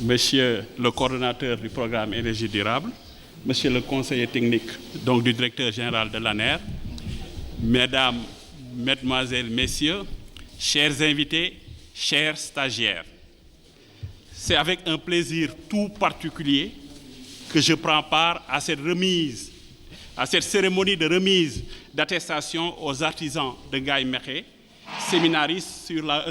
Monsieur le coordonnateur du programme Énergie durable, Monsieur le conseiller technique donc, du directeur général de l'ANER, Mesdames, Mesdemoiselles, Messieurs, chers invités, chers stagiaires, c'est avec un plaisir tout particulier que je prends part à cette cérémonie de remise d'attestation aux artisans de Ngaye Mékhé,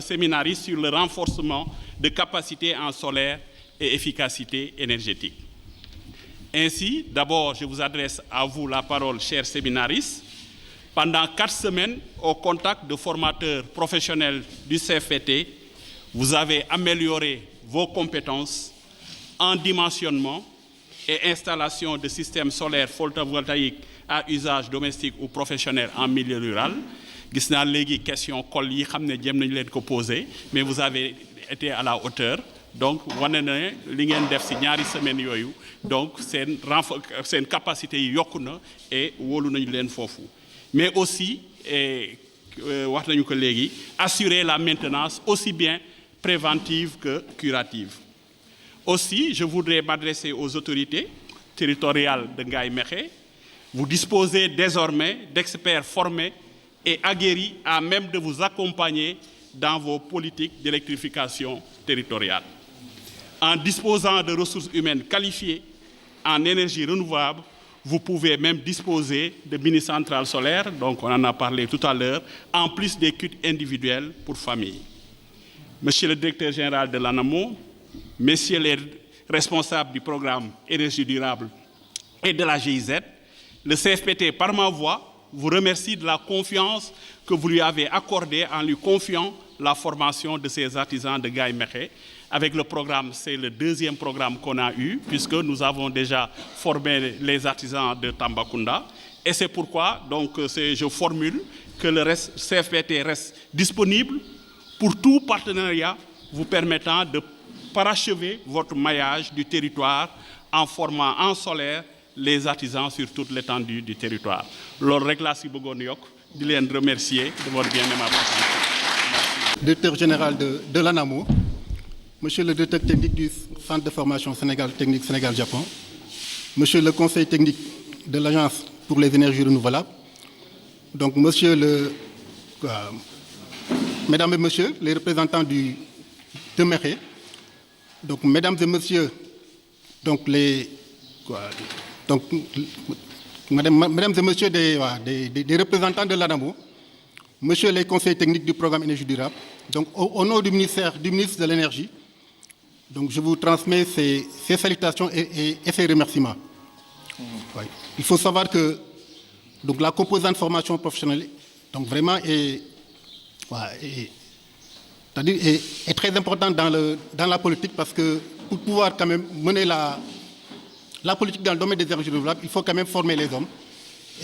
séminaristes sur le renforcement de capacités en solaire et efficacité énergétique. Ainsi, d'abord, je vous adresse à vous la parole, chers séminaristes. Pendant 4 semaines, au contact de formateurs professionnels du CFPT, vous avez amélioré vos compétences en dimensionnement et installation de systèmes solaires photovoltaïques à usage domestique ou professionnel en milieu rural. Gis naa léegi question col yi xam ne jëm nañu leen ko poser, mais vous avez été à la hauteur. Donc wane na li ngeen def ci ñaari semaines yooyu donc seen capacité yi yokku na et wóolu nañu leen foofu. Mais aussi wax nañu ko léegi assurer la maintenance aussi bien préventive que curative. Aussi, je voudrais m'adresser aux autorités territoriales de Ngaye Mékhé. Vous disposez désormais d'experts formés et aguerris à même de vous accompagner dans vos politiques d'électrification territoriale. En disposant de ressources humaines qualifiées en énergie renouvelable, vous pouvez même disposer de mini-centrales solaires, donc on en a parlé tout à l'heure, en plus des kits individuels pour famille. Monsieur le directeur général de l'ANAMO, Messieurs les responsables du programme Énergie durable et de la GIZ, le CFPT, par ma voix, vous remercie de la confiance que vous lui avez accordée en lui confiant la formation de ces artisans de Ngaye Mékhé. Avec le programme, c'est le 2e programme qu'on a eu, puisque nous avons déjà formé les artisans de Tambacounda. Et c'est pourquoi donc, je formule que le CFPT reste disponible pour tout partenariat vous permettant de parachever votre maillage du territoire en formant en solaire les artisans sur toute l'étendue du territoire. Loolu rek laa si bëggoon yokk di leen remercier de votre bien-aimable attention. Directeur général de l'ANAMO, Monsieur le directeur technique du Centre de formation technique Sénégal-Japon, Monsieur le conseiller technique de l'Agence pour les énergies renouvelables, donc Mesdames et Messieurs, les représentants de Mékhé, donc Mesdames et Messieurs, Mesdames et Messieurs des représentants de l'ANAMO, Monsieur les conseillers techniques du programme Énergie durable, donc au nom du ministre de l'Énergie, donc je vous transmets ces salutations et ces remerciements. Ouais. Il faut savoir que donc, la composante formation professionnelle donc, vraiment est très importante dans la politique parce que pour pouvoir quand même mener la politique dans le domaine des énergies renouvelables, il faut quand même former les hommes.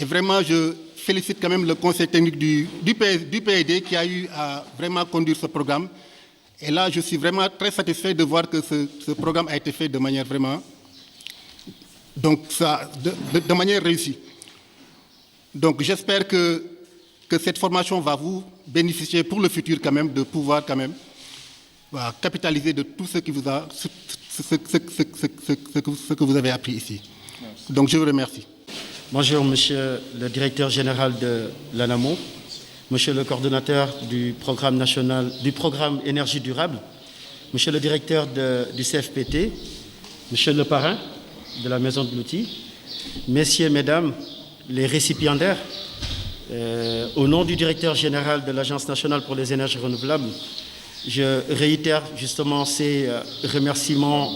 Et vraiment, je félicite quand même le conseil technique du PED qui a eu à vraiment conduire ce programme. Et là, je suis vraiment très satisfait de voir que ce programme a été fait de manière vraiment, donc de manière réussie. Donc j'espère que cette formation va vous bénéficier pour le futur quand même, de pouvoir quand même capitaliser de tout ce que vous avez appris ici. Merci. Donc je vous remercie. Bonjour Monsieur le directeur général de l'ANAMO, Monsieur le coordonnateur du programme national, du programme Énergie durable, Monsieur le directeur du CFPT, Monsieur le parrain de la Maison de l'Outil, Messieurs, Mesdames, les récipiendaires, au nom du directeur général de l'Agence nationale pour les énergies renouvelables, je réitère justement ces remerciements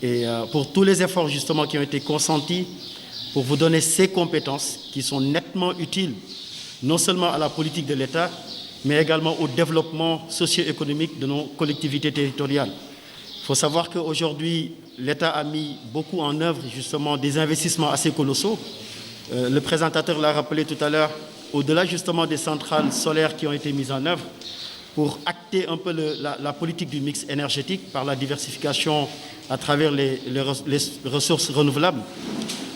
et pour tous les efforts justement qui ont été consentis pour vous donner ces compétences qui sont nettement utiles non seulement à la politique de l'État, mais également au développement socio-économique de nos collectivités territoriales. Il faut savoir qu'aujourd'hui, l'État a mis beaucoup en œuvre justement des investissements assez colossaux. Le présentateur l'a rappelé tout à l'heure, au-delà justement des centrales solaires qui ont été mises en œuvre pour acter un peu la politique du mix énergétique par la diversification à travers les ressources renouvelables.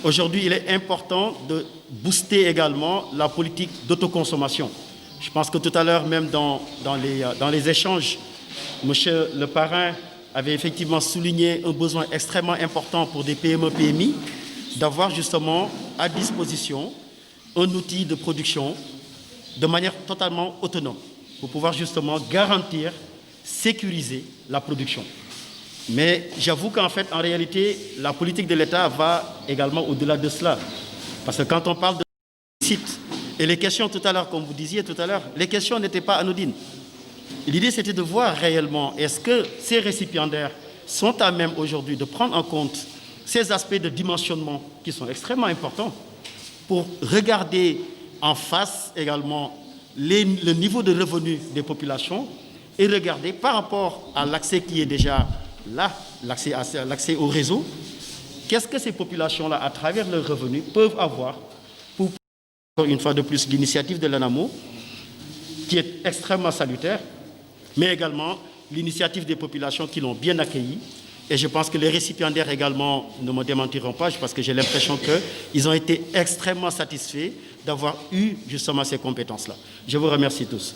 Aujourd'hui, il est important de booster également la politique d'autoconsommation. Je pense que tout à l'heure, même dans les échanges, Monsieur le parrain avait effectivement souligné un besoin extrêmement important pour des PME-PMI d'avoir justement à disposition un outil de production de manière totalement autonome pour pouvoir justement garantir, sécuriser la production. Mais j'avoue qu'en fait, en réalité, la politique de l'État va également au-delà de cela. Parce que quand on parle de sites, et les questions tout à l'heure, comme vous disiez tout à l'heure, les questions n'étaient pas anodines. L'idée, c'était de voir réellement, est-ce que ces récipiendaires sont à même aujourd'hui de prendre en compte ces aspects de dimensionnement qui sont extrêmement importants pour regarder en face également le niveau de revenus des populations et regarder par rapport à l'accès qui est déjà là, l'accès au réseau, qu'est-ce que ces populations-là, à travers leurs revenus, peuvent avoir pour, une fois de plus, l'initiative de l'ANAMO, qui est extrêmement salutaire, mais également l'initiative des populations qui l'ont bien accueillie. Et je pense que les récipiendaires également ne me démentiront pas, parce que j'ai l'impression qu'ils ont été extrêmement satisfaits d'avoir eu justement ces compétences-là. Je vous remercie tous.